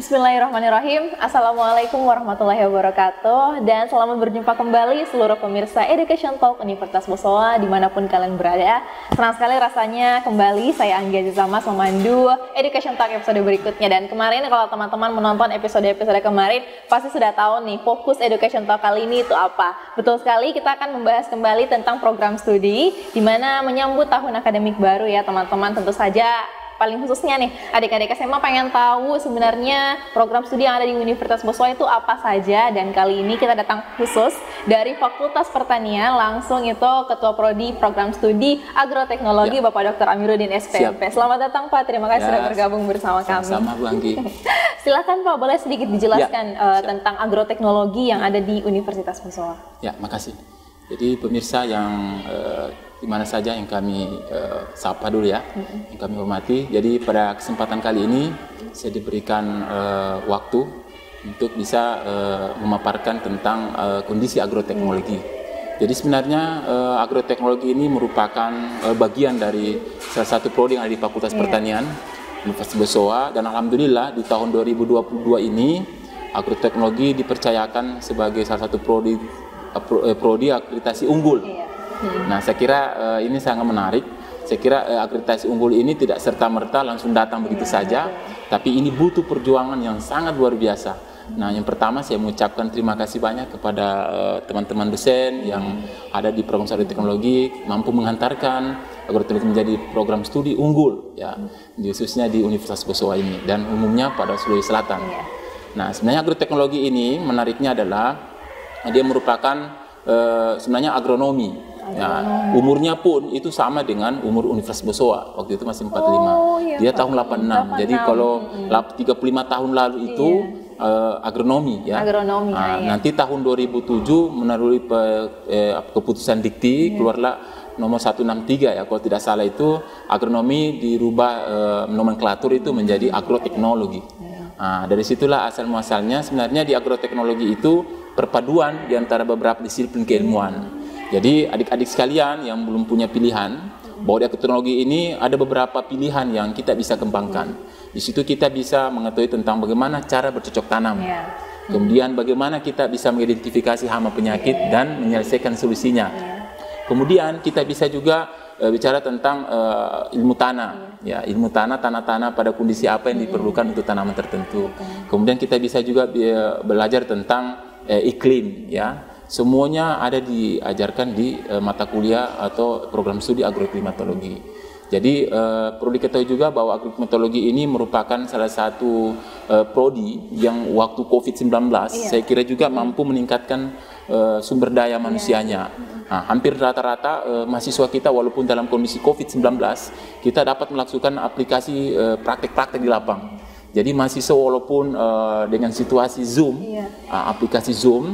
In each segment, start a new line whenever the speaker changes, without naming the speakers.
Bismillahirrahmanirrahim. Assalamualaikum warahmatullahi wabarakatuh. Dan selamat berjumpa kembali seluruh pemirsa Education Talk Universitas Bosowa dimanapun kalian berada. Senang sekali rasanya kembali saya Anggia Zama memandu Education Talk episode berikutnya. Dan kemarin kalau teman-teman menonton episode-episode kemarin pasti sudah tahu nih fokus Education Talk kali ini itu apa. Betul sekali, kita akan membahas kembali tentang program studi di mana menyambut tahun akademik baru ya teman-teman. Tentu saja paling khususnya nih adik-adik SMA pengen tahu sebenarnya program studi yang ada di Universitas Bosowa itu apa saja, dan kali ini kita datang khusus dari Fakultas Pertanian, langsung itu Ketua Prodi Program Studi Agroteknologi Bapak Dr. Amiruddin SPMP. Selamat datang Pak, terima kasih sudah bergabung bersama kami.
Sama Bu Anggi.
Silakan Pak, boleh sedikit dijelaskan tentang agroteknologi yang ada di Universitas Bosowa.
Ya, makasih. Jadi pemirsa yang di mana saja yang kami sapa dulu ya, yang kami hormati. Jadi pada kesempatan kali ini saya diberikan waktu untuk bisa memaparkan tentang kondisi agroteknologi. Jadi sebenarnya agroteknologi ini merupakan bagian dari salah satu prodi yang ada di Fakultas Pertanian Universitas Bosowa, dan alhamdulillah di tahun 2022 ini agroteknologi dipercayakan sebagai salah satu prodi akreditasi unggul. Nah, saya kira ini sangat menarik. Saya kira akreditasi unggul ini tidak serta-merta langsung datang begitu saja, tapi ini butuh perjuangan yang sangat luar biasa. Nah, yang pertama saya mengucapkan terima kasih banyak kepada teman-teman dosen yang ada di program agroteknologi mampu menghantarkan agroteknologi menjadi program studi unggul ya, khususnya di Universitas Bosowa ini dan umumnya pada Sulawesi Selatan. Nah, sebenarnya agroteknologi ini menariknya adalah dia merupakan sebenarnya agronomi. Ya, umurnya pun itu sama dengan umur Universitas Bosowa. Waktu itu masih 45. Dia tahun 86. Jadi kalau 35 tahun lalu itu agronomi ya. Nanti tahun 2007 melalui keputusan Dikti keluarlah nomor 163 ya, kalau tidak salah itu agronomi dirubah nomenklatur itu menjadi agroteknologi. Nah, dari situlah asal muasalnya sebenarnya di agroteknologi itu perpaduan di antara beberapa disiplin keilmuan. Jadi adik-adik sekalian yang belum punya pilihan, bahwa di agroteknologi ini ada beberapa pilihan yang kita bisa kembangkan. Di situ kita bisa mengetahui tentang bagaimana cara bercocok tanam. Kemudian bagaimana kita bisa mengidentifikasi hama penyakit dan menyelesaikan solusinya. Kemudian kita bisa juga bicara tentang ilmu tanah. Ya, ilmu tanah pada kondisi apa yang diperlukan untuk tanaman tertentu. Kemudian kita bisa juga belajar tentang iklim ya. Semuanya ada diajarkan di mata kuliah atau program studi agroklimatologi. Jadi perlu diketahui juga bahwa agroklimatologi ini merupakan salah satu prodi yang waktu COVID-19 saya kira juga mampu meningkatkan sumber daya manusianya. Nah, hampir rata-rata mahasiswa kita walaupun dalam kondisi COVID-19 kita dapat melakukan aplikasi praktek-praktek di lapang. Jadi mahasiswa walaupun dengan situasi Zoom, aplikasi Zoom,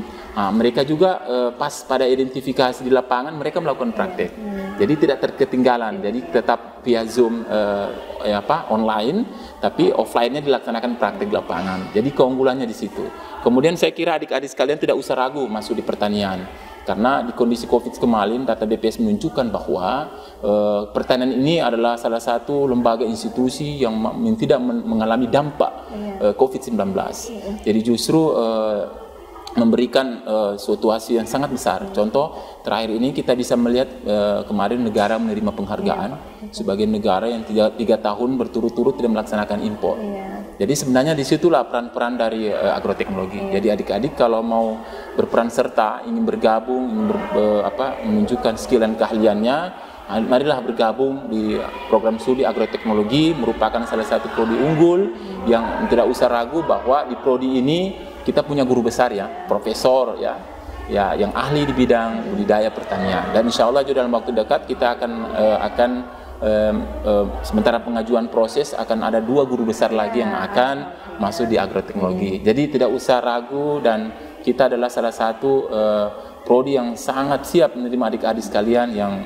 mereka juga pas pada identifikasi di lapangan mereka melakukan praktek. Jadi tidak ketinggalan. Jadi tetap via Zoom online, tapi offline-nya dilaksanakan praktek di lapangan. Jadi keunggulannya di situ. Kemudian saya kira adik-adik sekalian tidak usah ragu masuk di pertanian. Karena di kondisi COVID kemarin, data BPS menunjukkan bahwa pertanian ini adalah salah satu lembaga institusi yang tidak mengalami dampak COVID-19. Jadi justru memberikan situasi yang sangat besar. Contoh terakhir ini kita bisa melihat kemarin negara menerima penghargaan sebagai negara yang 3 tahun berturut-turut tidak melaksanakan impor. Jadi sebenarnya disitulah peran-peran dari agroteknologi. Jadi adik-adik kalau mau berperan serta, ingin bergabung, ingin menunjukkan skill dan keahliannya, marilah bergabung di program studi agroteknologi, merupakan salah satu prodi unggul yang tidak usah ragu bahwa di prodi ini kita punya guru besar ya, profesor ya, yang ahli di bidang budidaya pertanian. Dan insya Allah juga dalam waktu dekat kita akan sementara pengajuan proses akan ada 2 guru besar lagi yang akan masuk di agroteknologi. Jadi tidak usah ragu, dan kita adalah salah satu prodi yang sangat siap menerima adik-adik sekalian yang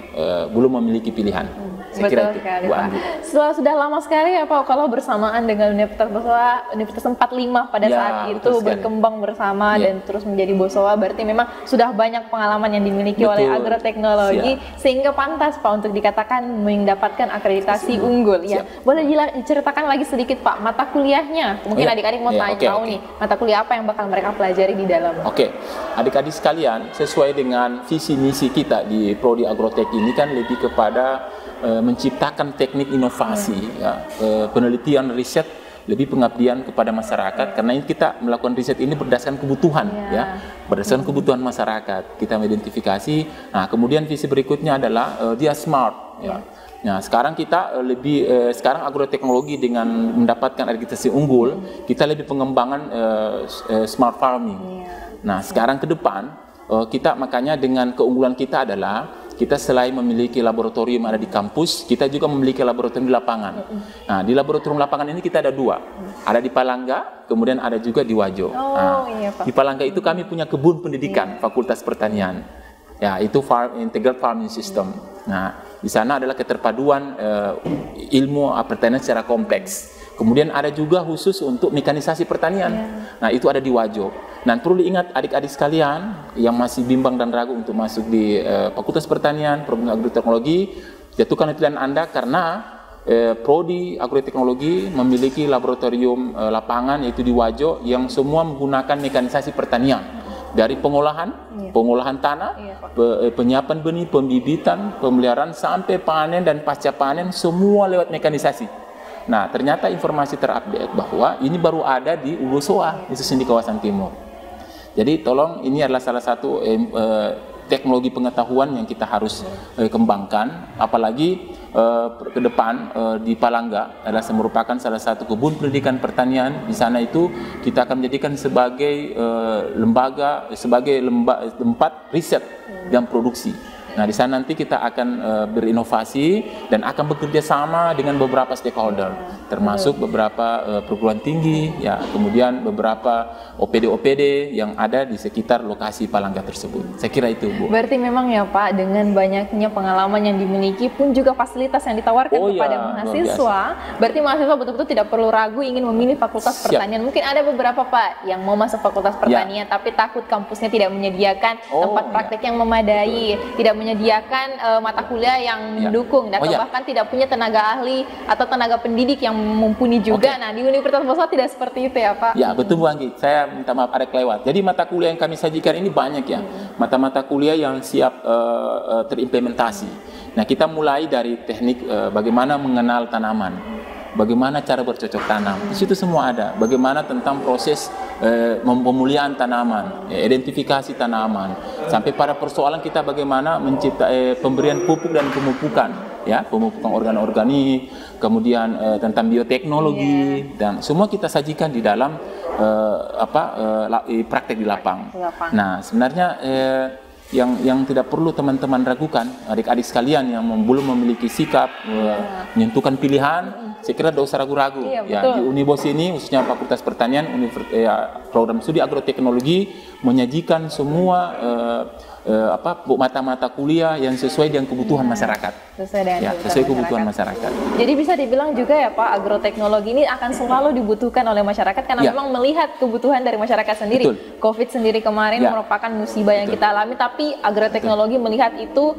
belum memiliki pilihan. Saya kira itu,
sekali,
Bu
Pak.
Anggi.
Sudah lama sekali ya Pak, kalau bersamaan dengan Universitas Bosowa, Universitas 45 pada
Ya,
saat itu
betul sekali.
berkembang bersama
Ya.
dan terus menjadi Bosowa, berarti memang sudah banyak pengalaman yang dimiliki oleh
Betul.
agroteknologi, sehingga pantas Pak untuk dikatakan mendapatkan akreditasi unggul. Ya,
Siap.
boleh diceritakan lagi sedikit Pak, mata kuliahnya? Mungkin
Oh, ya.
adik-adik mau
Ya,
tahu nih, mata kuliah apa yang bakal mereka pelajari di dalam?
Oke, adik-adik sekalian, sesuai dengan visi misi kita di Prodi Agrotek ini kan lebih kepada menciptakan teknik inovasi, ya, penelitian riset, lebih pengabdian kepada masyarakat. Karena ini kita melakukan riset ini berdasarkan kebutuhan, ya, berdasarkan kebutuhan masyarakat. Kita mengidentifikasi. Nah, kemudian visi berikutnya adalah dia smart, ya. Nah, sekarang kita sekarang agroteknologi dengan mendapatkan akreditasi unggul, kita lebih pengembangan smart farming. Nah, sekarang ke depan kita makanya dengan keunggulan kita adalah kita selain memiliki laboratorium ada di kampus, kita juga memiliki laboratorium di lapangan. Nah, di laboratorium lapangan ini kita ada dua, ada di Palangga, kemudian ada juga di Wajo.
Iya, Pak.
Di Palangga itu kami punya kebun pendidikan, Fakultas Pertanian. Ya, itu Integral Farming System. Nah, di sana adalah keterpaduan ilmu pertanian secara kompleks. Kemudian ada juga khusus untuk mekanisasi pertanian. Nah, itu ada di Wajo. Nah, perlu diingat adik-adik sekalian yang masih bimbang dan ragu untuk masuk di Fakultas Pertanian, program agroteknologi, jatuhkan pilihan Anda karena Prodi Agroteknologi memiliki laboratorium lapangan yaitu di Wajo yang semua menggunakan mekanisasi pertanian. Dari pengolahan tanah, penyiapan benih, pembibitan, pemeliharaan sampai panen dan pasca panen semua lewat mekanisasi. Nah, ternyata informasi terupdate bahwa ini baru ada di Bosowa, khususnya di kawasan timur. Jadi tolong, ini adalah salah satu teknologi pengetahuan yang kita harus kembangkan, apalagi ke depan di Palangga adalah merupakan salah satu kebun pendidikan pertanian. Di sana itu kita akan menjadikan sebagai tempat riset dan produksi. Nah, di sana nanti kita akan berinovasi dan akan bekerja sama dengan beberapa stakeholder, termasuk beberapa perguruan tinggi, ya, kemudian beberapa OPD-OPD yang ada di sekitar lokasi Palangga tersebut. Saya kira itu, Bu.
Berarti memang ya Pak, dengan banyaknya pengalaman yang dimiliki pun juga fasilitas yang ditawarkan kepada mahasiswa, berarti mahasiswa betul-betul tidak perlu ragu ingin memilih Fakultas Pertanian. Mungkin ada beberapa Pak yang mau masuk Fakultas Pertanian, tapi takut kampusnya tidak menyediakan tempat praktek yang memadai, tidak menyediakan mata kuliah yang mendukung, dan bahkan tidak punya tenaga ahli atau tenaga pendidik yang mumpuni juga. Nah, di Universitas Bosowa tidak seperti itu ya Pak?
Ya, betul Bu Anggi. Saya minta maaf ada kelewat. Jadi mata kuliah yang kami sajikan ini banyak ya, mata-mata kuliah yang siap terimplementasi. Nah, kita mulai dari teknik bagaimana mengenal tanaman, bagaimana cara bercocok tanam. Di situ semua ada. Bagaimana tentang proses pemulihan tanaman, identifikasi tanaman, sampai pada persoalan kita bagaimana menciptakan pemberian pupuk dan pemupukan, ya, pemupukan organik, kemudian tentang bioteknologi, dan semua kita sajikan di dalam praktek di lapang. Nah, sebenarnya yang tidak perlu teman-teman ragukan, adik-adik sekalian yang belum memiliki sikap menentukan pilihan, saya kira tidak usah ragu-ragu. Ya, di Unibos ini khususnya Fakultas Pertanian, program studi agroteknologi menyajikan semua mata-mata kuliah yang sesuai dengan kebutuhan masyarakat. Sesuai kebutuhan masyarakat.
Jadi bisa dibilang juga ya Pak, agroteknologi ini akan selalu dibutuhkan oleh masyarakat karena memang melihat kebutuhan dari masyarakat sendiri.
Betul.
COVID sendiri kemarin merupakan musibah yang kita alami, tapi agroteknologi melihat itu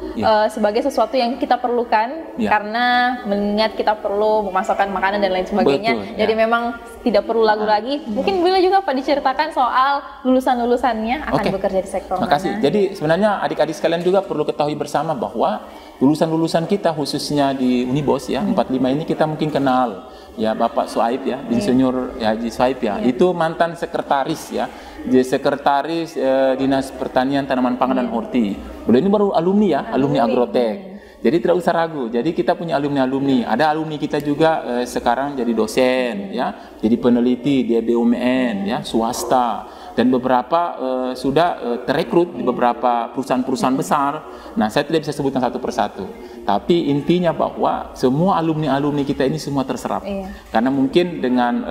sebagai sesuatu yang kita perlukan karena mengingat kita perlu memasukkan makanan dan lain sebagainya. Jadi memang tidak perlu lagu lagi. Mungkin boleh juga Pak diceritakan soal lulusan-lulusannya akan bekerja di sektor mana?
Makasih. Jadi sebenarnya adik-adik sekalian juga perlu ketahui bersama bahwa lulusan-lulusan kita khususnya di Unibos ya, 45 ini kita mungkin kenal ya Bapak Suaib ya, Insinyur Haji Suaib ya. Itu mantan sekretaris ya, sekretaris Dinas Pertanian, Tanaman Pangan dan Horti. Beliau ini baru alumni ya, alumni Agrotek. Jadi tidak usah ragu. Jadi kita punya alumni-alumni. Ada alumni kita juga sekarang jadi dosen ya, jadi peneliti di BUMN ya, swasta. Dan beberapa sudah terekrut di beberapa perusahaan-perusahaan besar. Nah, saya tidak bisa sebutkan satu persatu. Tapi intinya bahwa semua alumni-alumni kita ini semua terserap. Karena mungkin dengan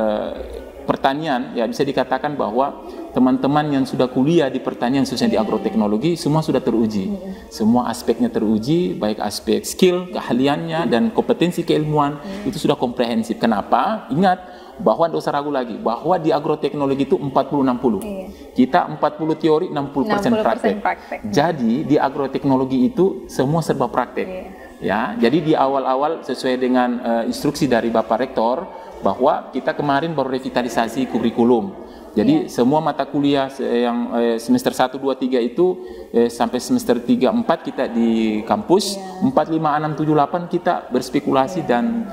pertanian ya bisa dikatakan bahwa teman-teman yang sudah kuliah di pertanian khususnya di agroteknologi semua sudah teruji. Semua aspeknya teruji, baik aspek skill, keahliannya dan kompetensi keilmuan itu sudah komprehensif. Kenapa? Ingat bahwa tidak usah ragu lagi bahwa di agroteknologi itu 40-60. Kita 40 teori, 60% praktek. Jadi di agroteknologi itu semua serba praktek. Ya, jadi di awal-awal sesuai dengan instruksi dari Bapak Rektor bahwa kita kemarin baru revitalisasi kurikulum. Jadi semua mata kuliah yang semester 1, 2, 3 itu sampai semester 3, 4 kita di kampus, 4, 5, 6, 7, 8 kita berspekulasi dan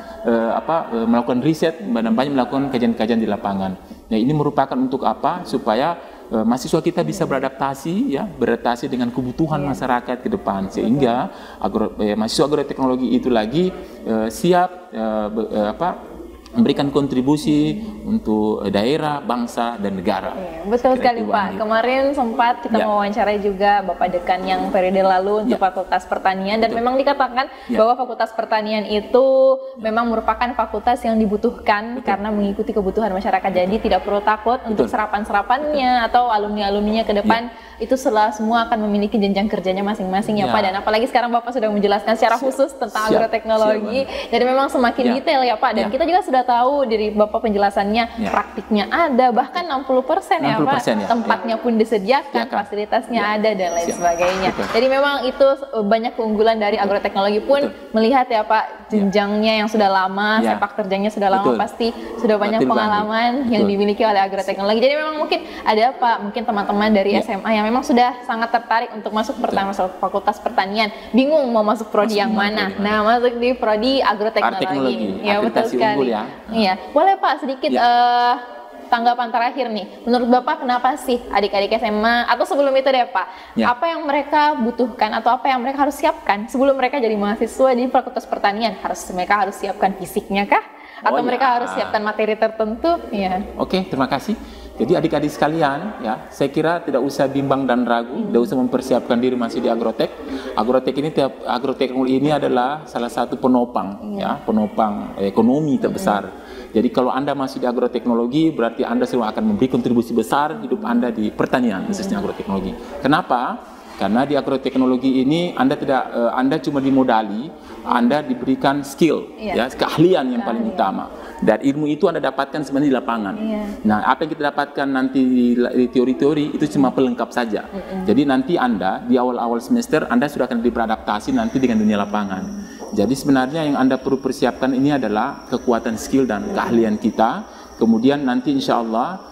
melakukan riset dan banyak melakukan kajian-kajian di lapangan. Nah, ini merupakan untuk apa? Supaya mahasiswa kita bisa beradaptasi dengan kebutuhan masyarakat ke depan sehingga mahasiswa agroteknologi itu lagi siap memberikan kontribusi untuk daerah, bangsa, dan negara.
Betul sekali Pak. Kemarin sempat kita mewawancarai juga Bapak Dekan yang periode lalu untuk Fakultas Pertanian dan memang dikatakan bahwa Fakultas Pertanian itu memang merupakan fakultas yang dibutuhkan karena mengikuti kebutuhan masyarakat. Jadi tidak perlu takut untuk serapan-serapannya atau alumni-alumninya ke depan itu semua akan memiliki jenjang kerjanya masing-masing ya Pak. Dan apalagi sekarang Bapak sudah menjelaskan secara khusus tentang agroteknologi dan memang semakin detail ya Pak. Dan kita juga sudah tahu dari Bapak penjelasannya praktiknya ada bahkan 60% ya Pak. Tempatnya pun disediakan, fasilitasnya ada dan lain sebagainya. Jadi memang itu banyak keunggulan dari agroteknologi pun melihat ya Pak jenjangnya yang sudah lama, sepak terjangnya sudah lama pasti sudah banyak pengalaman yang dimiliki oleh agroteknologi. Jadi memang mungkin ada Pak, mungkin teman-teman dari SMA yang memang sudah sangat tertarik untuk masuk Fakultas Pertanian, bingung mau masuk prodi yang mana. Nah, masuk di prodi agroteknologi. Ya betul sekali. Iya, boleh Pak sedikit tanggapan terakhir nih. Menurut Bapak kenapa sih adik-adik SMA atau sebelum itu deh Pak, apa yang mereka butuhkan atau apa yang mereka harus siapkan sebelum mereka jadi mahasiswa di Fakultas Pertanian? Mereka harus siapkan fisiknya kah? Atau mereka harus siapkan materi tertentu?
Oke, terima kasih. Jadi adik-adik sekalian, saya kira tidak usah bimbang dan ragu, tidak usah mempersiapkan diri masih di agrotek. Agroteknologi ini adalah salah satu penopang, penopang ekonomi terbesar. Jadi kalau Anda masih di agroteknologi, berarti Anda semua akan memberi kontribusi besar hidup Anda di pertanian, khususnya agroteknologi. Kenapa? Karena di agroteknologi ini Anda cuma dimodali, Anda diberikan skill, keahlian yang paling utama. Dan ilmu itu Anda dapatkan sebenarnya di lapangan. Nah, apa yang kita dapatkan nanti di teori-teori itu cuma pelengkap saja. Jadi nanti Anda di awal-awal semester Anda sudah akan beradaptasi nanti dengan dunia lapangan. Jadi sebenarnya yang Anda perlu persiapkan ini adalah kekuatan skill dan keahlian kita. Kemudian nanti insya Allah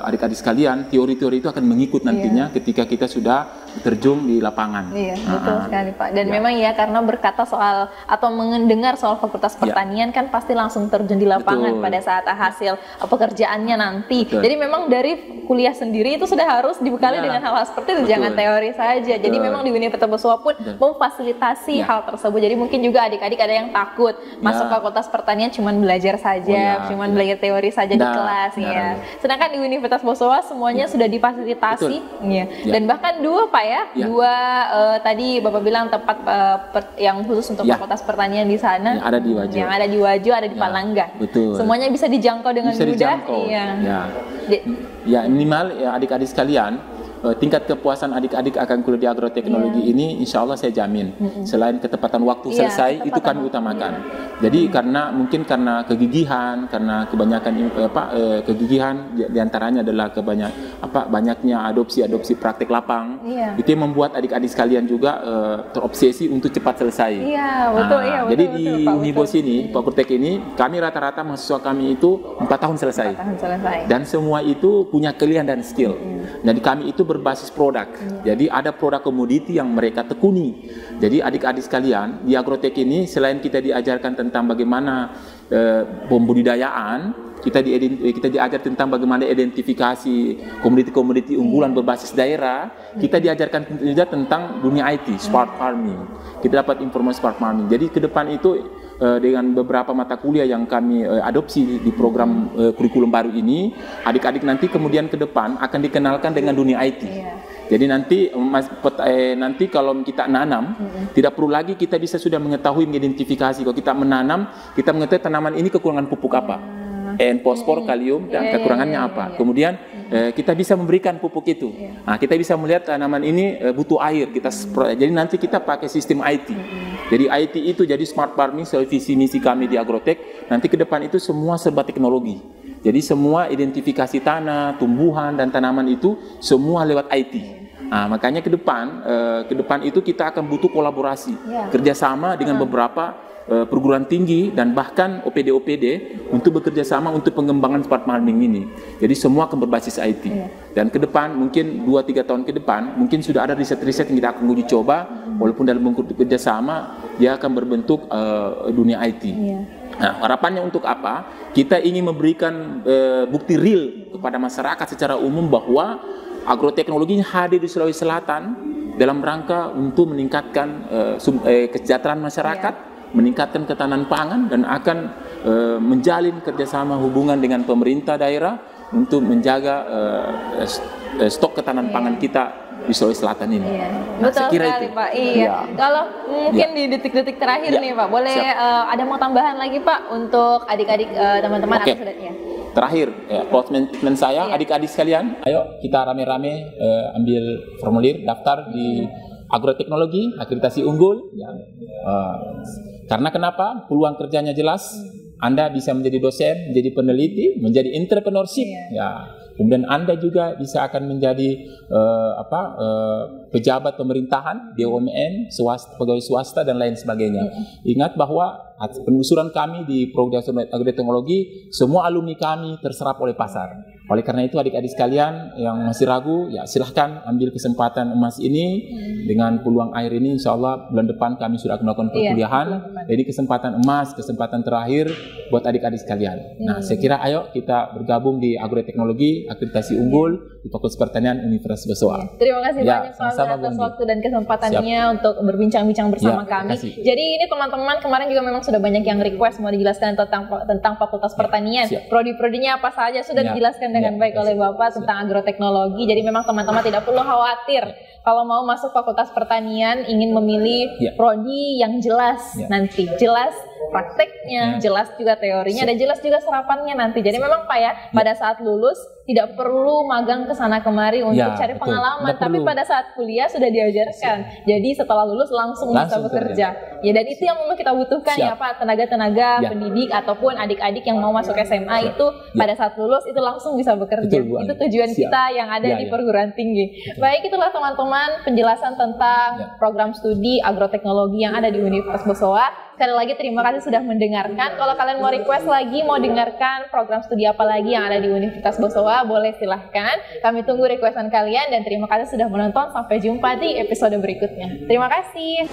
adik-adik sekalian, teori-teori itu akan mengikut nantinya ketika kita sudah terjun di lapangan.
Betul sekali Pak. Dan memang karena berkata soal atau mendengar soal Fakultas Pertanian kan pasti langsung terjun di lapangan pada saat hasil pekerjaannya nanti. Jadi memang dari kuliah sendiri itu sudah harus dibekali dengan hal-hal seperti itu, jangan teori saja. Jadi memang di Universitas Boswa pun memfasilitasi hal tersebut. Jadi mungkin juga adik-adik ada yang takut masuk Fakultas Pertanian cuman belajar saja, cuman belajar teori saja di kelas Sedangkan di Universitas Boswa semuanya sudah difasilitasi dan bahkan dua tadi Bapak bilang tempat yang khusus untuk Fakultas Pertanian di sana
yang ada di Wajo,
ada di Palangga. Semuanya bisa dijangkau dengan mudah.
Minimal adik-adik sekalian, tingkat kepuasan adik-adik akan kuliah di agroteknologi ini insya Allah saya jamin. Selain ketepatan waktu selesai, itu kami utamakan. Jadi karena kegigihan, karena kebanyakan kegigihan diantaranya adalah banyaknya adopsi praktek lapang. Itu yang membuat adik-adik sekalian juga terobsesi untuk cepat selesai. Jadi di Unibos ini, Fakultek ini, kami rata-rata mahasiswa kami itu 4 tahun selesai. Dan semua itu punya keahlian dan skill. Jadi kami itu berbasis produk. Jadi ada produk komoditi yang mereka tekuni. Jadi adik-adik sekalian, di agrotek ini selain kita diajarkan tentang bagaimana pembudidayaan, kita diajar tentang bagaimana identifikasi komoditi-komoditi unggulan berbasis daerah. Kita diajarkan juga tentang dunia IT, smart farming. Kita dapat informasi smart farming. Jadi ke depan itu dengan beberapa mata kuliah yang kami adopsi di program kurikulum baru ini, adik-adik nanti kemudian ke depan akan dikenalkan dengan dunia IT. Jadi nanti kalau kita nanam, tidak perlu lagi kita bisa sudah mengetahui, mengidentifikasi. Kalau kita menanam, kita mengetahui tanaman ini kekurangan pupuk apa, fosfor, kalium, dan kekurangannya apa. Kemudian kita bisa memberikan pupuk itu. Nah, kita bisa melihat tanaman ini butuh air, jadi nanti kita pakai sistem IT. Jadi IT itu jadi smart farming, visi misi kami di Agrotech. Nanti ke depan itu semua serba teknologi. Jadi semua identifikasi tanah, tumbuhan dan tanaman itu semua lewat IT. Nah, makanya ke depan itu kita akan butuh kolaborasi, kerjasama dengan beberapa perguruan tinggi dan bahkan OPD untuk bekerja sama untuk pengembangan smart farming ini. Jadi semua akan berbasis IT. Dan ke depan mungkin 2-3 tahun ke depan mungkin sudah ada riset-riset yang kita akan uji coba, walaupun dalam bentuk kerjasama dia akan berbentuk dunia IT. Nah, harapannya untuk apa? Kita ingin memberikan bukti real kepada masyarakat secara umum bahwa agroteknologi hadir di Sulawesi Selatan dalam rangka untuk meningkatkan kesejahteraan masyarakat, meningkatkan ketahanan pangan, dan akan menjalin kerjasama hubungan dengan pemerintah daerah untuk menjaga stok ketahanan pangan kita di Sulawesi Selatan ini.
Nah, betul sekali itu. Pak. Kalau mungkin di detik-detik terakhir nih Pak, boleh ada mau tambahan lagi Pak untuk adik-adik teman-teman atau saudara?
Terakhir, closing saya, adik-adik sekalian, ayo kita rame-rame ambil formulir daftar di Agroteknologi akreditasi unggul. Karena kenapa? Peluang kerjanya jelas. Anda bisa menjadi dosen, menjadi peneliti, menjadi entrepreneurship. Kemudian Anda juga bisa akan menjadi pejabat pemerintahan, BUMN, pegawai swasta dan lain sebagainya. Ingat bahwa penelusuran kami di Prodi Agroteknologi, semua alumni kami terserap oleh pasar. Oleh karena itu adik-adik sekalian yang masih ragu, ya silahkan ambil kesempatan emas ini. Dengan peluang air ini insya Allah bulan depan kami sudah akan melakukan perkuliahan. Jadi kesempatan emas, kesempatan terakhir buat adik-adik sekalian. Nah, saya kira ayo kita bergabung di Agroteknologi akreditasi unggul di Fakultas Pertanian Universitas Besoa.
Terima kasih banyak Pak atas waktu dan kesempatannya untuk berbincang-bincang bersama kami. Jadi ini teman-teman kemarin juga memang sudah banyak yang request mau dijelaskan tentang Fakultas Pertanian. Prodi-prodinya apa saja sudah dijelaskan dengan baik oleh Bapak tentang agroteknologi. Jadi memang teman-teman tidak perlu khawatir kalau mau masuk Fakultas Pertanian ingin memilih prodi yang jelas nanti, jelas prakteknya, jelas juga teorinya, dan jelas juga serapannya nanti. Jadi memang Pak ya, pada saat lulus tidak perlu magang ke sana kemari untuk cari pengalaman, tapi pada saat kuliah sudah diajarkan. Jadi setelah lulus langsung bisa bekerja. Ya, dan itu yang memang kita butuhkan ya Pak, tenaga-tenaga pendidik ataupun adik-adik yang mau masuk SMA itu pada saat lulus itu langsung bisa bekerja. Itu tujuan kita yang ada di perguruan tinggi. Baik, itulah teman-teman penjelasan tentang program studi agroteknologi yang ada di Universitas Besoa. Sekali lagi terima kasih sudah mendengarkan. Kalau kalian mau request lagi, mau dengarkan program studi apa lagi yang ada di Universitas Besoa, boleh silahkan. Kami tunggu requestan kalian dan terima kasih sudah menonton. Sampai jumpa di episode berikutnya. Terima kasih.